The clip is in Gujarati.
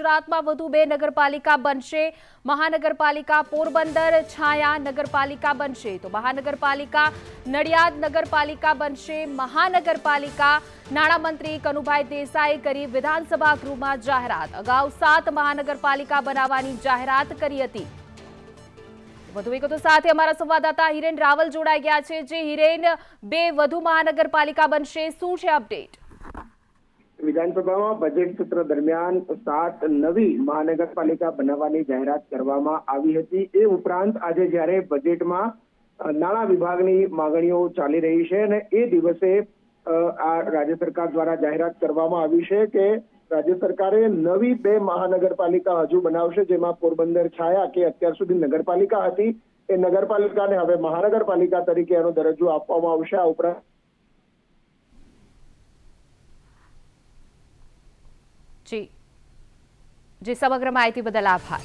ગુજરાતમાં વધુ 2 નગરપાલિકા બનશે। મહાનગરપાલિકા પોરબંદર છાયા નગરપાલિકા બનશે, તો મહાનગરપાલિકા નડિયાદ નગરપાલિકા બનશે। મહાનગરપાલિકા નાણામંત્રી કનુભાઈ દેસાઈએ કરી વિધાનસભા ગૃહમાં જાહેરાત। અગાઉ 7 મહાનગરપાલિકા બનાવવાની જાહેરાત કરી હતી। વધુ વિગતો સાથે અમારા સંવાદદાતા હિરેન રાવલ જોડાઈ ગયા છે। જે હિરેન, 2 વધુ મહાનગરપાલિકા બનશે, શું છે અપડેટ? વિધાનસભામાં બજેટ સત્ર દરમિયાન 7 નવી મહાનગરપાલિકા બનાવવાની જાહેરાત કરવામાં આવી હતી। એ ઉપરાંત આજે જ્યારે બજેટમાં નાણાં વિભાગની માંગણીઓ ચાલી રહી છે અને એ દિવસે આ રાજ્ય સરકાર દ્વારા જાહેરાત કરવામાં આવી છે કે રાજ્ય સરકારે નવી 2 મહાનગરપાલિકા હજુ બનાવશે, જેમાં પોરબંદર છાયા કે અત્યાર સુધી નગરપાલિકા હતી એ નગરપાલિકાને હવે મહાનગરપાલિકા તરીકે એનો દરજ્જો આપવામાં આવશે। આ ઉપરાંત જી સમગ્ર માહિતી બદલ આભાર।